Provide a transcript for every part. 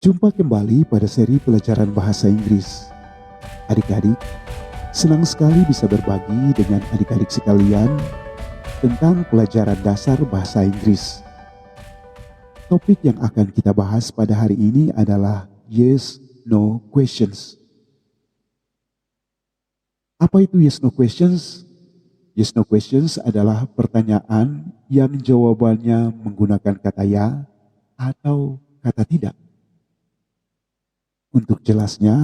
Jumpa kembali pada seri pelajaran bahasa Inggris. Adik-adik, senang sekali bisa berbagi dengan adik-adik sekalian tentang pelajaran dasar bahasa Inggris. Topik yang akan kita bahas pada hari ini adalah yes, no questions. Apa itu yes, no questions? Yes, no questions adalah pertanyaan yang jawabannya menggunakan kata ya atau kata tidak. Untuk jelasnya,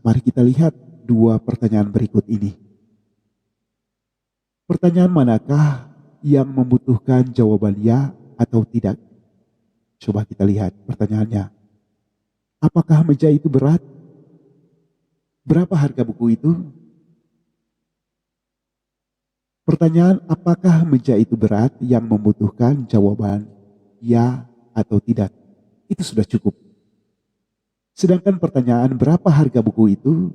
mari kita lihat dua pertanyaan berikut ini. Pertanyaan manakah yang membutuhkan jawaban ya atau tidak? Coba kita lihat pertanyaannya. Apakah meja itu berat? Berapa harga buku itu? Pertanyaan apakah meja itu berat yang membutuhkan jawaban ya atau tidak? Itu sudah cukup. Sedangkan pertanyaan berapa harga buku itu,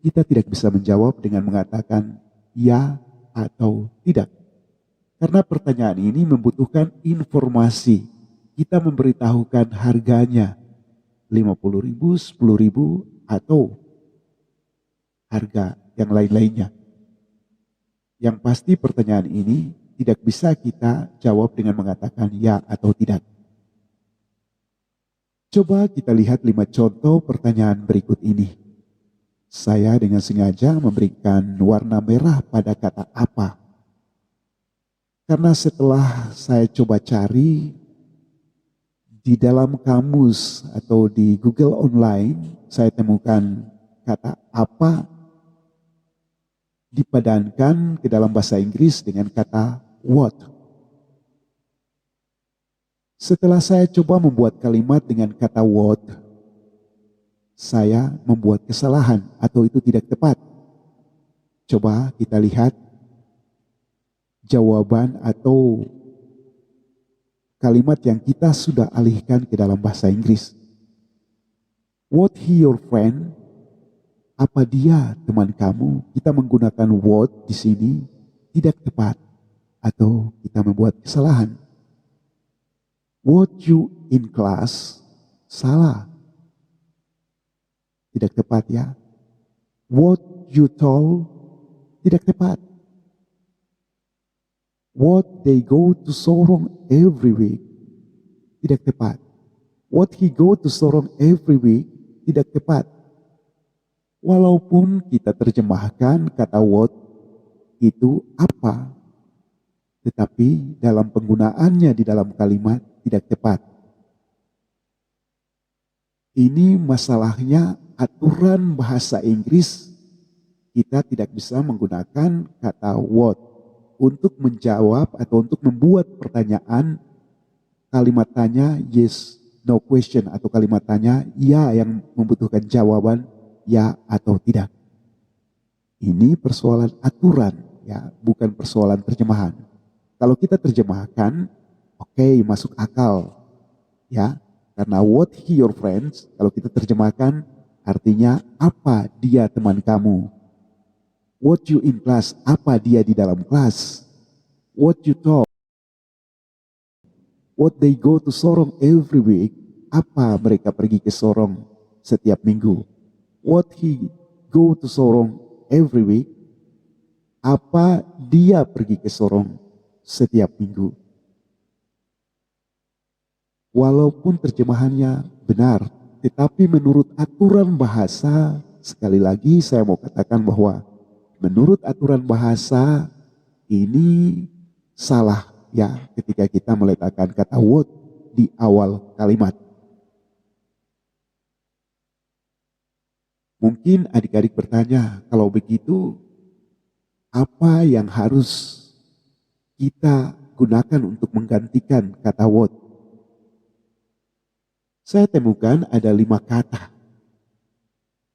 kita tidak bisa menjawab dengan mengatakan ya atau tidak. Karena pertanyaan ini membutuhkan informasi. Kita memberitahukan harganya 50.000, 10.000 atau harga yang lain-lainnya. Yang pasti pertanyaan ini tidak bisa kita jawab dengan mengatakan ya atau tidak. Coba kita lihat 5 contoh pertanyaan berikut ini. Saya dengan sengaja memberikan warna merah pada kata apa. Karena setelah saya coba cari di dalam kamus atau di Google Online, saya temukan kata apa dipadankan ke dalam bahasa Inggris dengan kata what. Setelah saya coba membuat kalimat dengan kata what, saya membuat kesalahan atau itu tidak tepat. Coba kita lihat jawaban atau kalimat yang kita sudah alihkan ke dalam bahasa Inggris. What he your friend? Apa dia teman kamu? Kita menggunakan what di sini tidak tepat atau kita membuat kesalahan. What you in class? Salah. Tidak tepat ya. What you told? Tidak tepat. What they go to Sorong every week? Tidak tepat. What he go to Sorong every week? Tidak tepat. Walaupun kita terjemahkan kata what itu apa, tetapi dalam penggunaannya di dalam kalimat tidak tepat. Ini masalahnya aturan bahasa Inggris, kita tidak bisa menggunakan kata what untuk menjawab atau untuk membuat pertanyaan. Kalimat tanya yes, no question, atau kalimat tanya ya yang membutuhkan jawaban ya atau tidak. Ini persoalan aturan ya, bukan persoalan terjemahan. Kalau kita terjemahkan, oke, masuk akal ya. Karena what he your friends, kalau kita terjemahkan artinya apa dia teman kamu. What you in class, apa dia di dalam kelas. What you talk, what they go to Sorong every week, apa mereka pergi ke Sorong setiap minggu. What he go to Sorong every week, apa dia pergi ke Sorong setiap minggu. Walaupun terjemahannya benar, tetapi menurut aturan bahasa, sekali lagi saya mau katakan bahwa menurut aturan bahasa ini salah ya ketika kita meletakkan kata what di awal kalimat. Mungkin adik-adik bertanya, kalau begitu apa yang harus kita gunakan untuk menggantikan kata what? Saya temukan ada 5 kata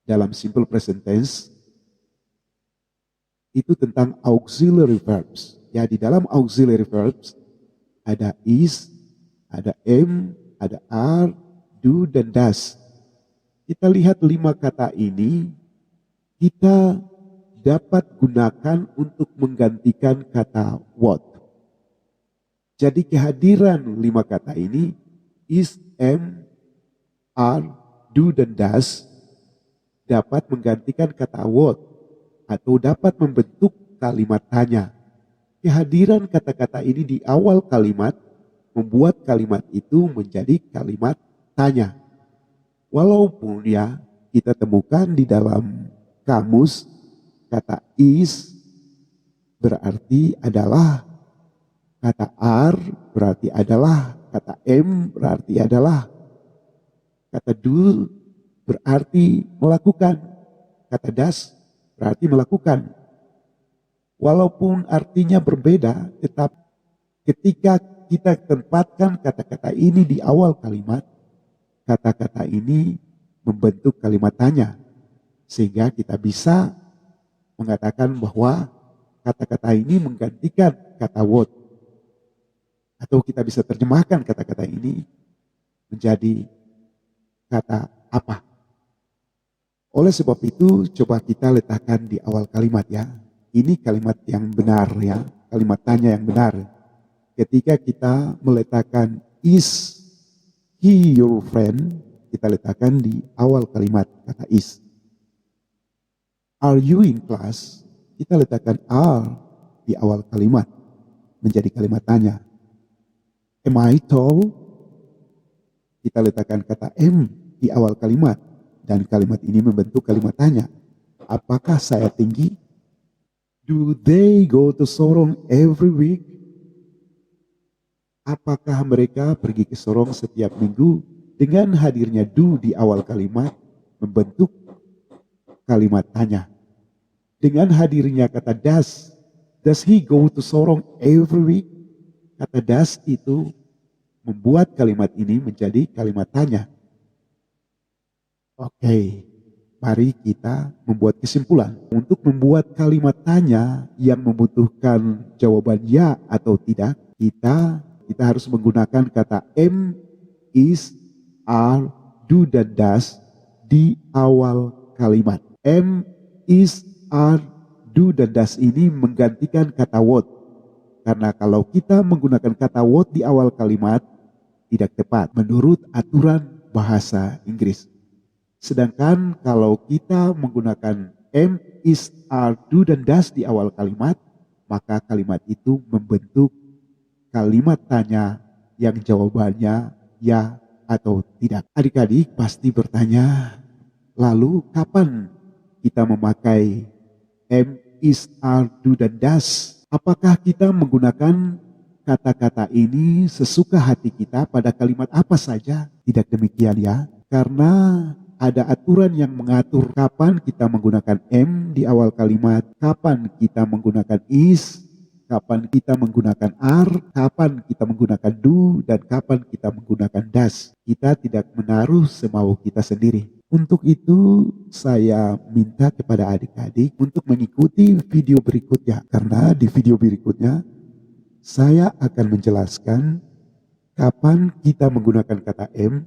dalam simple present tense itu tentang auxiliary verbs. Ya, di dalam auxiliary verbs ada is, ada am, ada are, do, dan does. Kita lihat 5 kata ini, kita dapat gunakan untuk menggantikan kata what. Jadi kehadiran 5 kata ini, is, am, are, do, dan does dapat menggantikan kata what atau dapat membentuk kalimat tanya. Kehadiran kata-kata ini di awal kalimat membuat kalimat itu menjadi kalimat tanya. Walaupun ya kita temukan di dalam kamus kata is berarti adalah, kata are berarti adalah, kata am berarti adalah, kata do berarti melakukan, kata does berarti melakukan. Walaupun artinya berbeda, tetap ketika kita tempatkan kata-kata ini di awal kalimat, kata-kata ini membentuk kalimat tanya. Sehingga kita bisa mengatakan bahwa kata-kata ini menggantikan kata what. Atau kita bisa terjemahkan kata-kata ini menjadi kata apa. Oleh sebab itu, coba kita letakkan di awal kalimat ya. Ini kalimat yang benar ya, kalimat tanya yang benar. Ketika kita meletakkan is he your friend, kita letakkan di awal kalimat kata is. Are you in class? Kita letakkan are di awal kalimat menjadi kalimat tanya. Am I tall? Kita letakkan kata am di awal kalimat dan kalimat ini membentuk kalimat tanya. Apakah saya tinggi? Do they go to Sorong every week? Apakah mereka pergi ke Sorong setiap minggu? Dengan hadirnya do di awal kalimat membentuk kalimat tanya. Dengan hadirnya kata does he go to Sorong every week? Kata does itu membuat kalimat ini menjadi kalimat tanya. Oke. Mari kita membuat kesimpulan. Untuk membuat kalimat tanya yang membutuhkan jawaban ya atau tidak, kita harus menggunakan kata am, is, are, do, dan does di awal kalimat. Am, is, are, do, dan does ini menggantikan kata what. Karena kalau kita menggunakan kata what di awal kalimat, tidak tepat menurut aturan bahasa Inggris. Sedangkan kalau kita menggunakan am, is, are, do, dan does di awal kalimat, maka kalimat itu membentuk kalimat tanya yang jawabannya ya atau tidak. Adik-adik pasti bertanya, lalu kapan kita memakai am, is, are, do, dan does? Apakah kita menggunakan kata-kata ini sesuka hati kita pada kalimat apa saja? Tidak demikian ya, karena ada aturan yang mengatur kapan kita menggunakan am di awal kalimat, kapan kita menggunakan is, kapan kita menggunakan are, kapan kita menggunakan do, dan kapan kita menggunakan does. Kita tidak menaruh semau kita sendiri. Untuk itu saya minta kepada adik-adik untuk mengikuti video berikutnya. Karena di video berikutnya saya akan menjelaskan kapan kita menggunakan kata am,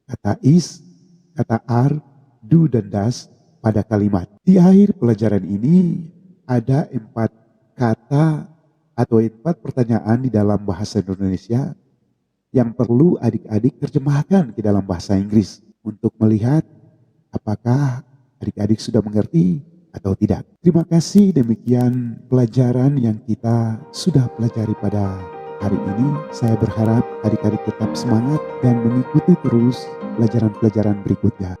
kata is, kata are, do, dan does pada kalimat. Di akhir pelajaran ini ada 4 kata atau 4 pertanyaan di dalam bahasa Indonesia yang perlu adik-adik terjemahkan ke dalam bahasa Inggris untuk melihat apakah adik-adik sudah mengerti atau tidak. Terima kasih, demikian pelajaran yang kita sudah pelajari pada hari ini. Saya berharap adik-adik tetap semangat dan mengikuti terus pelajaran-pelajaran berikutnya.